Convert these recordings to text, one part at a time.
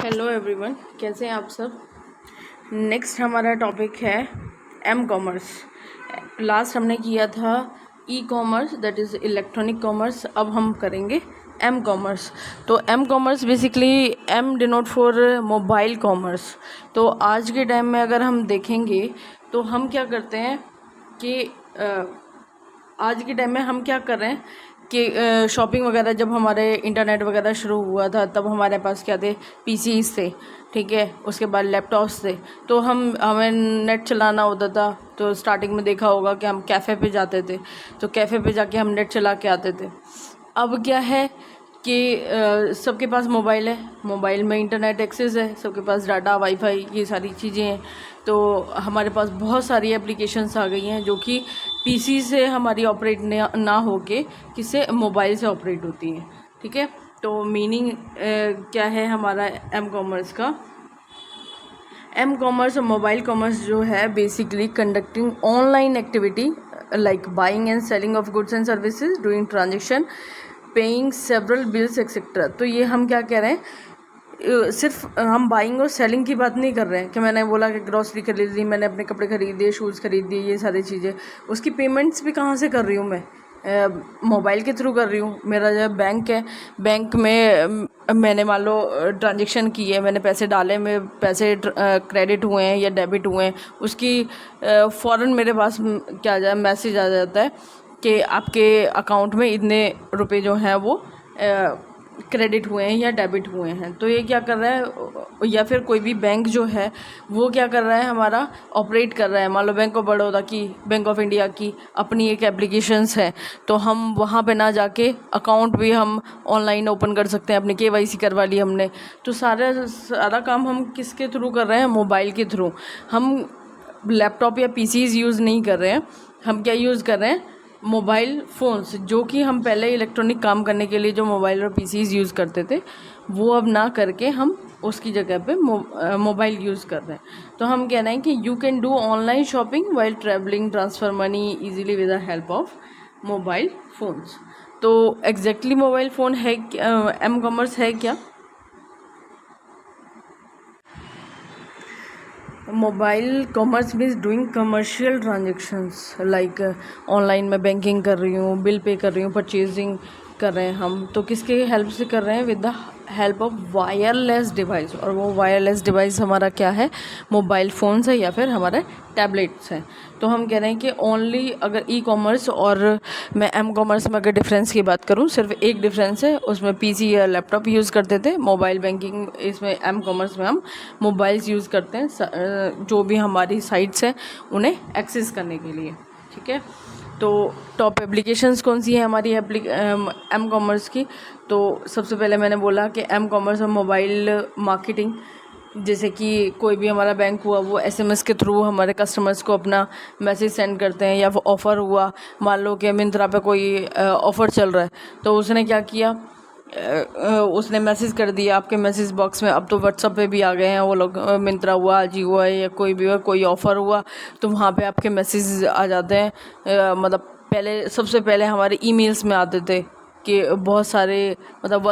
Hello everyone, कैसे हैं आप सब। नेक्स्ट हमारा टॉपिक है एम कॉमर्स। लास्ट हमने किया था e commerce, that is electronic commerce. अब हम करेंगे एम कॉमर्स। तो m commerce basically m denote for mobile commerce. तो आज के टाइम में अगर हम देखेंगे तो हम क्या करते हैं कि आज के टाइम में हम क्या कर रहे हैं कि शॉपिंग वगैरह जब हमारे इंटरनेट वगैरह शुरू हुआ था तब हमारे पास क्या थे, पीसीज थे, ठीक है। उसके बाद लैपटॉप्स थे। तो हमें नेट चलाना होता था। तो स्टार्टिंग में देखा होगा कि हम कैफ़े पे जाते थे, तो कैफ़े पे जाके हम नेट चला के आते थे। अब क्या है कि सबके पास मोबाइल है, मोबाइल में इंटरनेट एक्सेस है, सबके पास डाटा, वाईफाई, ये सारी चीज़ें हैं। तो हमारे पास बहुत सारी एप्लीकेशंस आ गई हैं जो कि पीसी से हमारी ऑपरेट ना होके किसी मोबाइल से ऑपरेट होती हैं, ठीक है। तो मीनिंग क्या है हमारा एम कॉमर्स का। एम कॉमर्स और मोबाइल कॉमर्स जो है basically conducting online activity like buying and selling of goods and services, doing transaction, paying several bills etcetera. तो ये हम क्या कह रहे हैं, सिर्फ हम बाइंग और सेलिंग की बात नहीं कर रहे हैं कि मैंने बोला कि ग्रॉसरी खरीद ली, मैंने अपने कपड़े खरीद दिए, शूज़ खरीद दिए, ये सारी चीज़ें। उसकी पेमेंट्स भी कहाँ से कर रही हूँ मैं, मोबाइल के थ्रू कर रही हूँ। मेरा जो बैंक है, बैंक में मैंने मान लो ट्रांजेक्शन की है, मैंने पैसे डाले, मेरे पैसे क्रेडिट हुए हैं या डेबिट हुए हैं, उसकी फ़ौरन मेरे पास क्या आ जाए, मैसेज आ जाता है कि आपके अकाउंट में इतने रुपए जो हैं वो क्रेडिट हुए हैं या डेबिट हुए हैं। तो ये क्या कर रहा है, या फिर कोई भी बैंक जो है वो क्या कर रहा है, हमारा ऑपरेट कर रहा है। मान लो बैंक ऑफ बड़ौदा की, बैंक ऑफ इंडिया की अपनी एक एप्लीकेशंस है, तो हम वहाँ पे ना जाके अकाउंट भी हम ऑनलाइन ओपन कर सकते हैं। अपनी केवाईसी करवा ली हमने, तो सारा काम हम किसके थ्रू कर रहे हैं, मोबाइल के थ्रू। हम लैपटॉप या पीसीज यूज़ नहीं कर रहे हैं, हम क्या यूज़ कर रहे हैं, मोबाइल फ़ोन्स। जो कि हम पहले इलेक्ट्रॉनिक काम करने के लिए जो मोबाइल और पीसीज यूज़ करते थे वो अब ना करके हम उसकी जगह पे मोबाइल यूज़ कर रहे हैं। तो हम कह रहे हैं कि you can do online shopping while travelling, transfer money easily with the help of mobile phones. तो एग्जैक्टली मोबाइल फ़ोन है एम कॉमर्स है क्या। Mobile commerce means doing commercial transactions like online में बैंकिंग कर रही हूँ, बिल पे कर रही हूँ, परचेजिंग कर रहे हैं हम। तो किसके हेल्प से कर रहे हैं, with the help of wireless device. और वो वायरलेस डिवाइस हमारा क्या है, मोबाइल फ़ोन्स है या फिर हमारे टैबलेट्स हैं। तो हम कह रहे हैं कि ओनली अगर ई कॉमर्स और मैं एम कॉमर्स में अगर डिफरेंस की बात करूँ, सिर्फ एक डिफरेंस है, उसमें पीसी या लैपटॉप यूज़ करते थे। मोबाइल बैंकिंग इसमें एम कॉमर्स में हम मोबाइल्स यूज़ करते हैं, जो भी हमारी साइट्स हैं उन्हें एक्सेस करने के लिए, ठीक है। तो टॉप एप्लीकेशंस कौन सी है हमारी एम कॉमर्स की। तो सबसे पहले मैंने बोला कि एम कॉमर्स और मोबाइल मार्केटिंग, जैसे कि कोई भी हमारा बैंक हुआ वो एसएमएस के थ्रू हमारे कस्टमर्स को अपना मैसेज सेंड करते हैं। या वो ऑफ़र हुआ, मान लो कि मिंत्रा पे कोई ऑफ़र चल रहा है, तो उसने क्या किया, उसने मैसेज कर दिया आपके मैसेज बॉक्स में। अब तो व्हाट्सअप पे भी आ गए हैं वो लोग, मिंत्रा हुआ, अजियो हुआ या कोई भी हुआ, कोई ऑफ़र हुआ तो वहाँ पे आपके मैसेज आ जाते हैं। मतलब पहले, सबसे पहले हमारे ईमेल्स में आते थे कि बहुत सारे, मतलब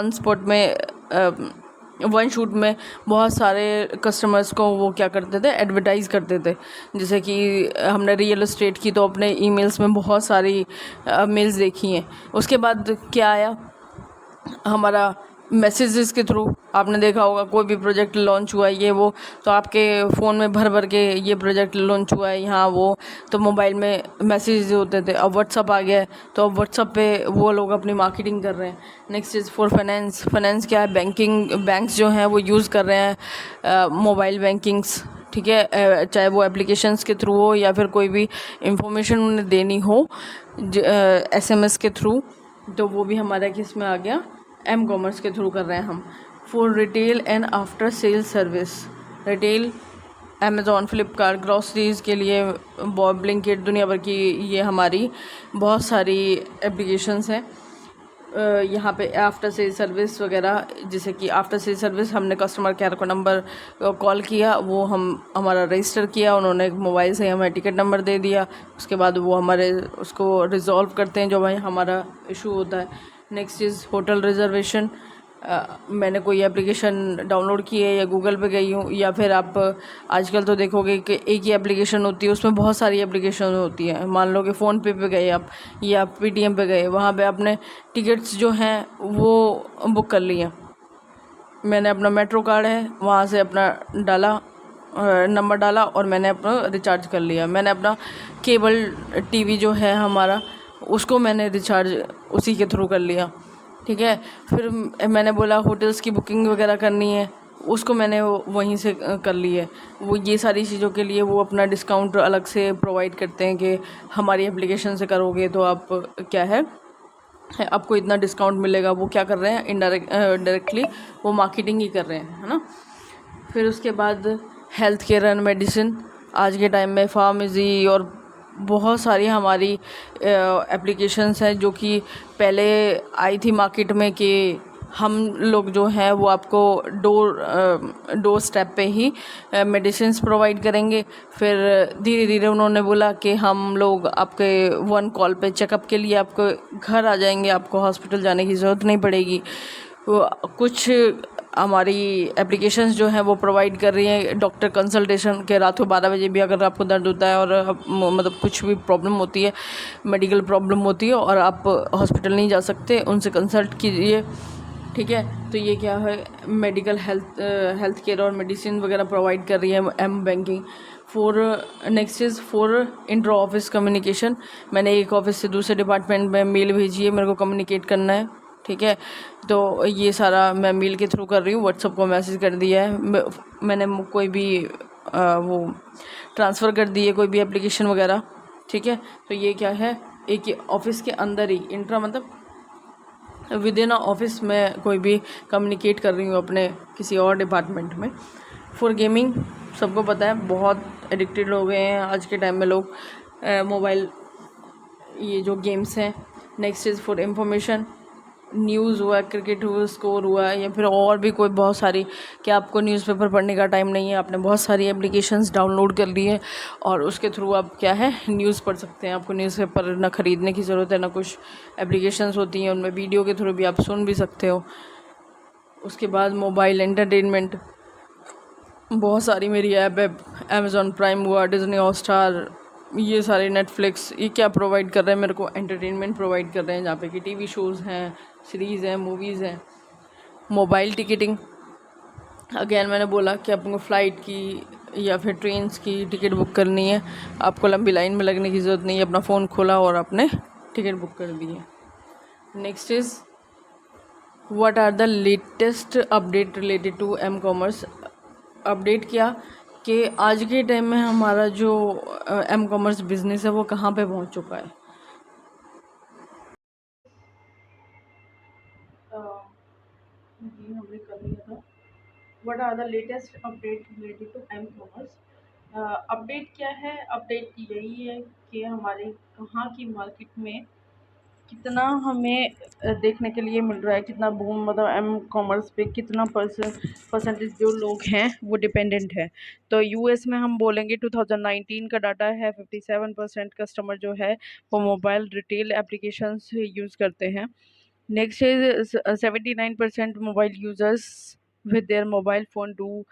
वन शूट में बहुत सारे कस्टमर्स को वो क्या करते थे, एडवर्टाइज़ करते थे। जैसे कि हमने रियल एस्टेट की तो अपने ईमेल्स में बहुत सारी मेल्स देखी हैं। उसके बाद क्या आया, हमारा मैसेजेस के थ्रू। आपने देखा होगा कोई भी प्रोजेक्ट लॉन्च हुआ है ये वो, तो आपके फ़ोन में भर भर के ये प्रोजेक्ट लॉन्च हुआ है यहाँ वो, तो मोबाइल में मैसेज होते थे। अब व्हाट्सअप आ गया है, तो अब व्हाट्सअप पे वो लोग अपनी मार्केटिंग कर रहे हैं। Next is for finance. Finance क्या है, बैंक्स जो हैं वो यूज़ कर रहे हैं मोबाइल बैंकिंग्स, ठीक है। चाहे वो एप्लीकेशंस के थ्रू हो या फिर कोई भी इंफॉर्मेशन उन्हें देनी हो एसएमएस के थ्रू, तो वो भी हमारा किस में आ गया, एम कॉमर्स के थ्रू कर रहे हैं हम। For retail and after sale service, retail Amazon, Flipkart, groceries के लिए ब्लिंकिट, दुनिया भर की ये हमारी बहुत सारी एप्लीकेशंस हैं। यहाँ पे आफ्टर सेल सर्विस वगैरह, जैसे कि आफ्टर सेल सर्विस हमने कस्टमर केयर को नंबर कॉल किया, वो हमारा रजिस्टर किया, उन्होंने मोबाइल से हमें टिकट नंबर दे दिया, उसके बाद वो हमारे उसको रिजॉल्व करते हैं जो भाई हमारा इशू होता है। नेक्स्ट इज़ होटल रिजर्वेशन, मैंने कोई एप्लीकेशन डाउनलोड की है या गूगल पे गई हूँ, या फिर आप आजकल तो देखोगे कि एक ही एप्लीकेशन होती है, उसमें बहुत सारी एप्लीकेशन होती हैं। मान लो कि फ़ोनपे पे गए आप या पेटीएम पे गए, वहाँ पे आपने टिकट्स जो हैं वो बुक कर लिए। मैंने अपना मेट्रो कार्ड है, वहाँ से अपना डाला, नंबर डाला और मैंने अपना रिचार्ज कर लिया। मैंने अपना केबल टीवी जो है हमारा, उसको मैंने रिचार्ज उसी के थ्रू कर लिया। ठीक है, फिर मैंने बोला होटल्स की बुकिंग वगैरह करनी है, उसको मैंने वहीं से कर ली है। वो ये सारी चीज़ों के लिए वो अपना डिस्काउंट अलग से प्रोवाइड करते हैं कि हमारी एप्लीकेशन से करोगे तो आप क्या है आपको इतना डिस्काउंट मिलेगा। वो क्या कर रहे हैं, डायरेक्टली वो मार्केटिंग ही कर रहे हैं, है ना। फिर उसके बाद हेल्थ केयर एंड मेडिसिन, आज के टाइम में फार्मेसी और बहुत सारी हमारी एप्लीकेशंस हैं जो कि पहले आई थी मार्केट में कि हम लोग जो हैं वो आपको डोर स्टेप पे ही मेडिसिन्स प्रोवाइड करेंगे। फिर धीरे धीरे उन्होंने बोला कि हम लोग आपके वन कॉल पे चेकअप के लिए आपको घर आ जाएंगे, आपको हॉस्पिटल जाने की ज़रूरत नहीं पड़ेगी। कुछ हमारी एप्लीकेशंस जो हैं वो प्रोवाइड कर रही हैं डॉक्टर कंसल्टेशन के, रात को 12 बजे भी अगर आपको दर्द होता है और मतलब कुछ भी प्रॉब्लम होती है, मेडिकल प्रॉब्लम होती है और आप हॉस्पिटल नहीं जा सकते, उनसे कंसल्ट कीजिए। ठीक है, तो ये क्या है, मेडिकल हेल्थ केयर और मेडिसिन वगैरह प्रोवाइड कर रही है m banking. Next is for inter office communication. मैंने एक ऑफिस से दूसरे डिपार्टमेंट में मेल भेजी है, मेरे को कम्युनिकेट करना है। ठीक है, तो ये सारा मैं मेल के थ्रू कर रही हूँ, व्हाट्सएप को मैसेज कर दिया है मैंने, कोई भी वो ट्रांसफ़र कर दी है कोई भी एप्लीकेशन वगैरह। ठीक है, तो ये क्या है, एक ऑफिस के अंदर ही इंट्रा मतलब विद इन ऑफिस में कोई भी कम्युनिकेट कर रही हूँ अपने किसी और डिपार्टमेंट में। फॉर गेमिंग, सबको पता है बहुत एडिक्टेड हो गए हैं आज के टाइम में लोग मोबाइल, ये जो गेम्स हैं। Next is for information, news हुआ, क्रिकेट हुआ, स्कोर हुआ, या फिर और भी कोई बहुत सारी, कि आपको न्यूज़पेपर पढ़ने का टाइम नहीं है, आपने बहुत सारी एप्लीकेशंस डाउनलोड कर ली है और उसके थ्रू आप क्या है न्यूज़ पढ़ सकते हैं। आपको न्यूज़पेपर ना ख़रीदने की ज़रूरत है, ना कुछ एप्लीकेशंस होती हैं उनमें वीडियो के थ्रू भी आप सुन भी सकते हो। उसके बाद मोबाइल एंटरटेनमेंट, बहुत सारी मेरी ऐप है, अमेज़ॉन प्राइम हुआ, डिज़नी हॉटस्टार, ये सारे नेटफ्लिक्स, ये क्या प्रोवाइड कर रहे हैं मेरे को, एंटरटेनमेंट प्रोवाइड कर रहे हैं, जहाँ पे कि टीवी शोज़ हैं, सीरीज़ हैं, मूवीज़ हैं। मोबाइल टिकटिंग, अगेन मैंने बोला कि आपको फ़्लाइट की या फिर ट्रेन्स की टिकट बुक करनी है, आपको लंबी लाइन में लगने की ज़रूरत नहीं है, अपना फ़ोन खोला और आपने टिकट बुक कर दी है। Next is what are the latest update related to m commerce. Update क्या कि आज के टाइम में हमारा जो एम कॉमर्स बिजनेस है वो कहाँ पे पहुँच चुका है। जी हमने कर लिया था, what are the latest update related to m commerce. Update क्या है, अपडेट यही है कि हमारे कहाँ की मार्केट में कितना हमें देखने के लिए मिल रहा है, कितना बूम, मतलब एम कॉमर्स पे कितना परसेंटेज जो लोग हैं वो डिपेंडेंट है। तो यूएस में हम बोलेंगे 2019 का डाटा है, 57% कस्टमर जो है वो मोबाइल रिटेल एप्लीकेशंस यूज़ करते हैं। Next is 79% mobile users with their mobile phone do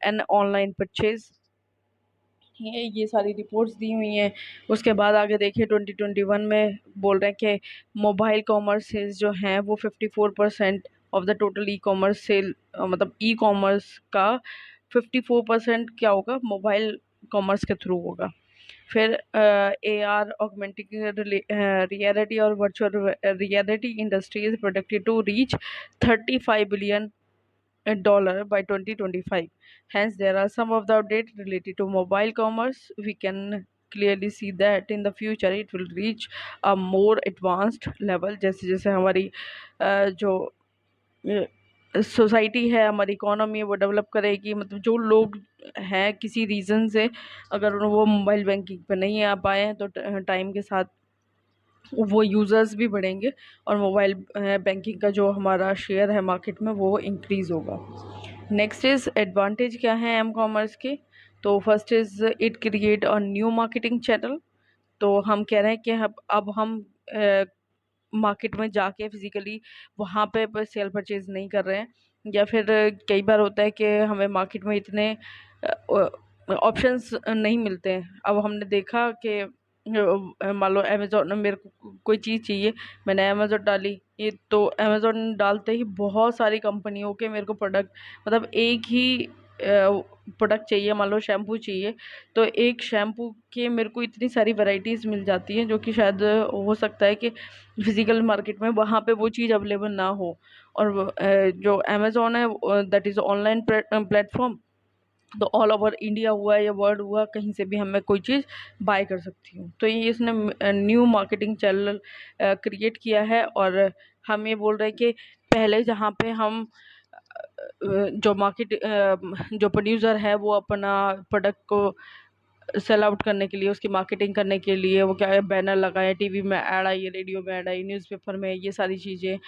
an online purchase. ये सारी रिपोर्ट्स दी हुई हैं। उसके बाद आगे देखिए 2021 में बोल रहे हैं कि मोबाइल कॉमर्स सेल्स जो हैं वो 54% of the total e commerce sale, मतलब ई कॉमर्स का 54% क्या होगा, मोबाइल कॉमर्स के थ्रू होगा। फिर AR ऑगमेंटेड रियलिटी और virtual reality industry is projected to reach $35 billion by 2025. Hence, there are some of the updates related to mobile commerce. We can clearly see that in the future it will reach a more advanced level. जैसे जैसे हमारी जो society है, हमारी economy है, वो develop करेगी। मतलब जो लोग हैं किसी रीज़न से अगर वो मोबाइल बैंकिंग पे नहीं आ पाए हैं तो टाइम के साथ वो यूज़र्स भी बढ़ेंगे और मोबाइल बैंकिंग का जो हमारा शेयर है मार्केट में वो इंक्रीज़ होगा। नेक्स्ट इज़ एडवांटेज क्या है एम कॉमर्स के। तो first is it create a new marketing channel. तो हम कह रहे हैं कि अब हम मार्केट में जाके फिज़िकली वहाँ पे सेल परचेज़ नहीं कर रहे हैं, या फिर कई बार होता है कि हमें मार्केट में इतने ऑप्शंस नहीं मिलते हैं। अब हमने देखा कि मान लो अमेज़न में मेरे को कोई चीज़ चाहिए, मैंने अमेज़न डाली, ये तो अमेज़न डालते ही बहुत सारी कंपनियों के मेरे को प्रोडक्ट, मतलब एक ही प्रोडक्ट चाहिए, मान लो शैम्पू चाहिए, तो एक शैम्पू के मेरे को इतनी सारी वैराइटीज़ मिल जाती हैं, जो कि शायद हो सकता है कि फिज़िकल मार्केट में वहाँ पे वो चीज़ अवेलेबल ना हो। और जो अमेज़न है दैट इज़ ऑनलाइन प्लेटफॉर्म, तो ऑल ओवर इंडिया हुआ या वर्ल्ड हुआ, कहीं से भी हमें कोई चीज़ बाय कर सकती हूँ। तो ये इसने न्यू मार्केटिंग चैनल क्रिएट किया है, और हम ये बोल रहे हैं कि पहले जहाँ पे हम जो जो प्रोड्यूसर है वो अपना प्रोडक्ट को सेल आउट करने के लिए, उसकी मार्केटिंग करने के लिए वो क्या है, बैनर लगाए, टीवी में ऐड आई, रेडियो में ऐड आई, न्यूज़पेपर में, ये सारी चीज़ें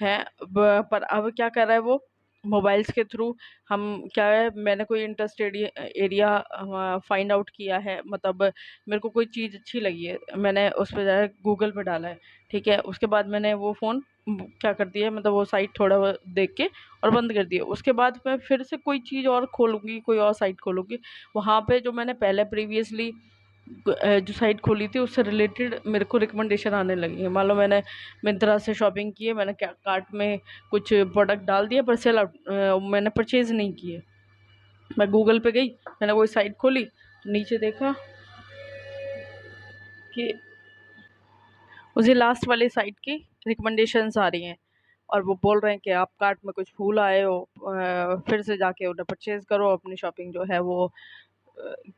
हैं। पर अब क्या कर रहा है वो, मोबाइल्स के थ्रू हम क्या है, मैंने कोई इंटरेस्टेड एरिया फाइंड आउट किया है, मतलब मेरे को कोई चीज़ अच्छी लगी है, मैंने उस पर जाकर गूगल पे डाला है, ठीक है, उसके बाद मैंने वो फ़ोन क्या कर दिया, मतलब वो साइट थोड़ा बहुत देख के और बंद कर दिया। उसके बाद मैं फिर से कोई चीज़ और खोलूँगी, कोई और साइट खोलूँगी, वहाँ पे जो मैंने पहले प्रीवियसली जो साइट खोली थी उससे रिलेटेड मेरे को रिकमेंडेशन आने लगी है। मान लो मैंने मिंत्रा से शॉपिंग की है, मैंने क्या कार्ट में कुछ प्रोडक्ट डाल दिया, पर सेल आउट मैंने परचेज़ नहीं किए। मैं गूगल पे गई, मैंने कोई साइट खोली, नीचे देखा कि उसी लास्ट वाली साइट की रिकमेंडेशंस आ रही हैं, और वो बोल रहे हैं कि आप कार्ट में कुछ भूल आए हो, फिर से जाके उन्हें परचेज़ करो, अपनी शॉपिंग जो है वो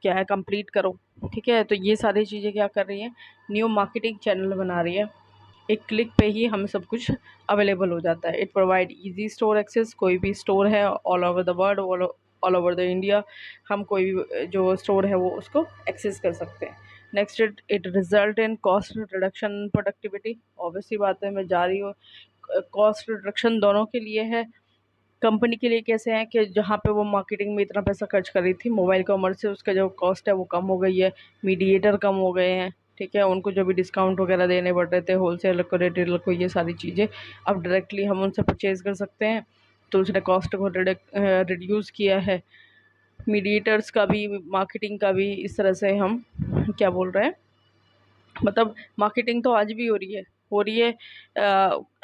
क्या है, कंप्लीट करो, ठीक है। तो ये सारी चीज़ें क्या कर रही हैं, न्यू मार्केटिंग चैनल बना रही है। एक क्लिक पे ही हमें सब कुछ अवेलेबल हो जाता है। It provide easy store access, कोई भी स्टोर है all over the world, all over the India, हम कोई भी जो स्टोर है वो उसको एक्सेस कर सकते हैं। Next, it result in cost reduction, productivity, obviously बात है, मैं जा रही हूँ, कॉस्ट रिडक्शन दोनों के लिए है। कंपनी के लिए कैसे हैं कि जहाँ पे वो मार्केटिंग में इतना पैसा खर्च कर रही थी मोबाइल कॉमर्स से, उसका जो कॉस्ट है वो कम हो गई है, मीडिएटर कम हो गए हैं, ठीक है, उनको जो भी डिस्काउंट वगैरह देने पड़ रहे थे होलसेलर को, रिटेलर को, ये सारी चीज़ें अब डायरेक्टली हम उनसे परचेज़ कर सकते हैं, तो उसने कॉस्ट को रिड्यूस किया है। मीडिएटर्स का भी, मार्केटिंग का भी इस तरह से हम क्या बोल रहे हैं, मतलब मार्केटिंग तो आज भी हो रही है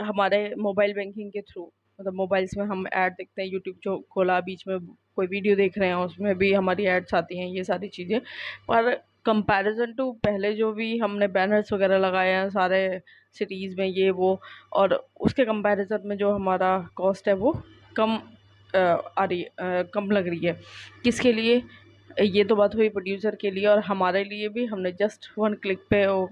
हमारे मोबाइल बैंकिंग के थ्रू, मतलब मोबाइल्स में हम ऐड देखते हैं, यूट्यूब जो खोला, बीच में कोई वीडियो देख रहे हैं उसमें भी हमारी एड्स आती हैं, ये सारी चीज़ें। पर कंपैरिजन टू पहले जो भी हमने बैनर्स वगैरह लगाए हैं सारे सिटीज़ में, ये वो, और उसके कंपैरिजन में जो हमारा कॉस्ट है वो कम कम लग रही है। किसके लिए, ये तो बात हुई प्रोड्यूसर के लिए, और हमारे लिए भी, हमने जस्ट वन क्लिक पे वो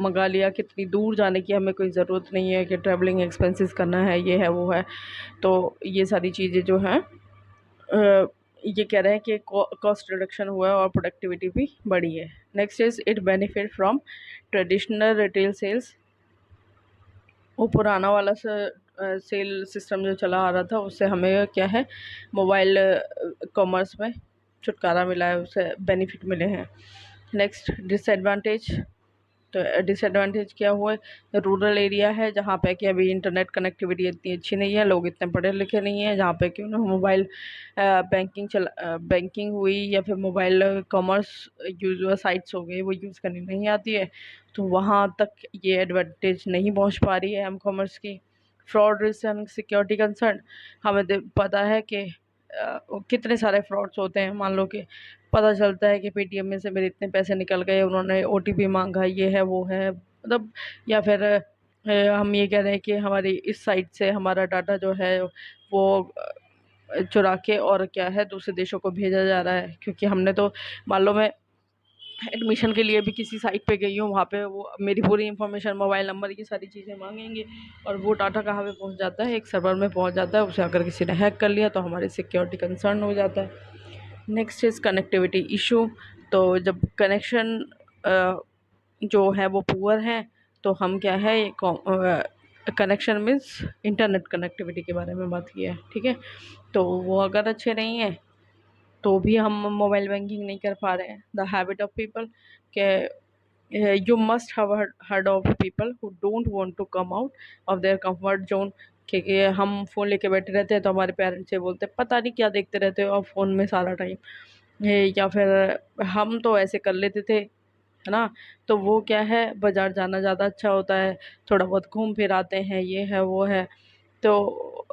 मंगा लिया, कितनी दूर जाने की हमें कोई ज़रूरत नहीं है कि ट्रैवलिंग एक्सपेंसेस करना है, ये है वो है। तो ये सारी चीज़ें जो हैं ये कह रहे हैं कि कॉस्ट रिडक्शन हुआ है और प्रोडक्टिविटी भी बढ़ी है। Next is it benefit from traditional retail sales, वो पुराना वाला सेल सिस्टम जो चला आ रहा था उससे हमें क्या है, मोबाइल कॉमर्स में छुटकारा मिला है, उससे बेनिफिट मिले हैं। नेक्स्ट, डिसएडवांटेज, तो डिसएडवांटेज क्या हुआ है, रूरल एरिया है जहाँ पे कि अभी इंटरनेट कनेक्टिविटी इतनी अच्छी नहीं है, लोग इतने पढ़े लिखे नहीं हैं, जहाँ पे कि उन्हें मोबाइल बैंकिंग हुई या फिर मोबाइल कॉमर्स यूज हुआ, साइट्स हो गई, वो यूज़ करनी नहीं आती है, तो वहाँ तक ये एडवांटेज नहीं पहुँच पा रही है एम कॉमर्स की। Fraud risk and security concern, हमें पता है कि कितने सारे फ्रॉड्स होते हैं, मान लो कि पता चलता है कि पेटीएम में से मेरे इतने पैसे निकल गए, उन्होंने ओटीपी मांगा, ये है वो है, मतलब, या फिर हम ये कह रहे हैं कि हमारी इस साइट से हमारा डाटा जो है वो चुरा के और क्या है दूसरे देशों को भेजा जा रहा है, क्योंकि हमने तो, मान लो मैं एडमिशन के लिए भी किसी साइट पे गई हूँ, वहाँ पे वो मेरी पूरी इन्फॉर्मेशन, मोबाइल नंबर, ये सारी चीज़ें मांगेंगे, और वो डाटा कहाँ पे पहुँच जाता है, एक सर्वर में पहुँच जाता है, उसे अगर किसी ने हैक कर लिया तो हमारी सिक्योरिटी कंसर्न हो जाता है। नेक्स्ट इज़ कनेक्टिविटी इशू, तो जब कनेक्शन जो है वो पुअर है, तो हम क्या है, कनेक्शन मीन्स इंटरनेट कनेक्टिविटी के बारे में बात की है, ठीक है, तो वो अगर अच्छे नहीं है तो भी हम मोबाइल बैंकिंग नहीं कर पा रहे हैं। द हैबिट ऑफ पीपल के you must have heard of people who don't want to come out of their comfort zone। क्योंकि हम फ़ोन लेके बैठे रहते हैं तो हमारे पेरेंट्स से बोलते हैं पता नहीं क्या देखते रहते हो आप फ़ोन में सारा टाइम, या फिर हम तो ऐसे कर लेते थे, है ना। तो वो क्या है, बाज़ार जाना ज़्यादा अच्छा होता है, थोड़ा बहुत घूम फिर आते हैं, ये है वो है। तो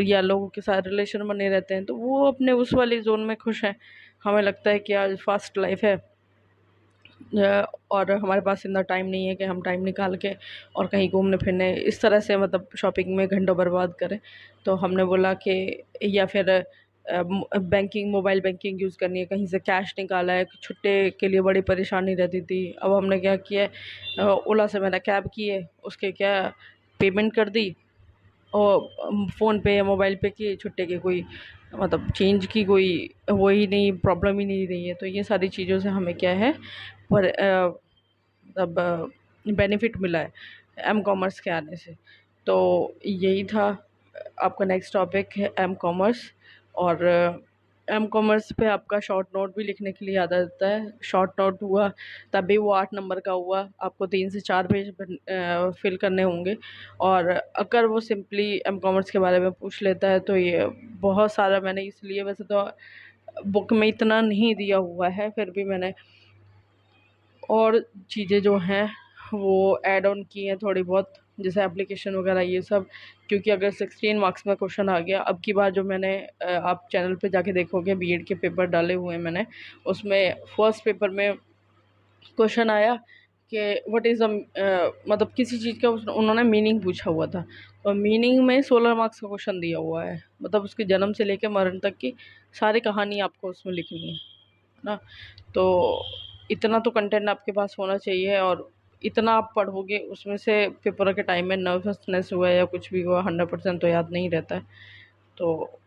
या लोगों के साथ रिलेशन बने रहते हैं तो वो अपने उस वाली जोन में खुश हैं। हमें लगता है कि आज फास्ट लाइफ है, और हमारे पास इतना टाइम नहीं है कि हम टाइम निकाल के और कहीं घूमने फिरने इस तरह से मतलब शॉपिंग में घंटों बर्बाद करें। तो हमने बोला कि या फिर बैंकिंग, मोबाइल बैंकिंग यूज़ करनी है, कहीं से कैश निकाला है, छुट्टे के लिए बड़ी परेशानी रहती थी। अब हमने क्या किया है, ओला से मैंने कैब की है, उसके क्या पेमेंट कर दी, और फ़ोन पे या मोबाइल पे की छुट्टे की कोई मतलब चेंज की कोई वो ही नहीं, प्रॉब्लम ही नहीं रही है। तो ये सारी चीज़ों से हमें क्या है पर मतलब बेनिफिट मिला है एम कॉमर्स के आने से। तो यही था। आपका नेक्स्ट टॉपिक है एम कॉमर्स। और एम कॉमर्स पे आपका शॉर्ट नोट भी लिखने के लिए याद आता है। शॉर्ट नोट हुआ तभी वो 8 नंबर का हुआ, आपको 3 से 4 पेज फिल करने होंगे। और अगर वो सिंपली एम कॉमर्स के बारे में पूछ लेता है तो ये बहुत सारा, मैंने इसलिए वैसे तो बुक में इतना नहीं दिया हुआ है, फिर भी मैंने और चीज़ें जो हैं वो ऐड ऑन की हैं थोड़ी बहुत, जैसे एप्लीकेशन वगैरह ये सब। क्योंकि अगर 16 मार्क्स में क्वेश्चन आ गया, अब की बार जो मैंने आप चैनल पे जाके देखोगे बीएड के पेपर डाले हुए हैं मैंने, उसमें फर्स्ट पेपर में क्वेश्चन आया कि व्हाट इज़ मतलब किसी चीज़ का उन्होंने मीनिंग पूछा हुआ था, और मीनिंग में 16 मार्क्स का क्वेश्चन दिया हुआ है। मतलब उसके जन्म से लेकर मरण तक की सारी कहानी आपको उसमें लिखनी है ना। तो इतना तो कंटेंट आपके पास होना चाहिए, और इतना आप पढ़ोगे उसमें से पेपर के टाइम में नर्वसनेस हुआ या कुछ भी हुआ 100% तो याद नहीं रहता है। तो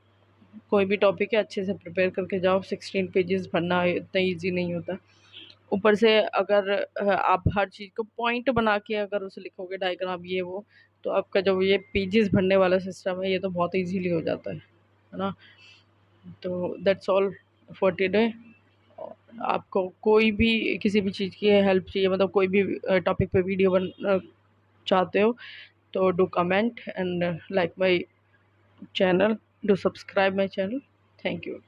कोई भी टॉपिक है अच्छे से प्रिपेयर करके जाओ, 16 पेजेस भरना इतना ईजी नहीं होता। ऊपर से अगर आप हर चीज़ को पॉइंट बना के अगर उसे लिखोगे, डायग्राम ये वो, तो आपका जो ये पेजेस भरने वाला सिस्टम है ये तो बहुत ईजीली हो जाता है ना। तो दैट्स ऑल फॉर टुडे। आपको कोई भी किसी भी चीज़ की हेल्प चाहिए, मतलब कोई भी टॉपिक पे वीडियो चाहते हो, तो do comment and like my channel, do subscribe my channel. Thank you.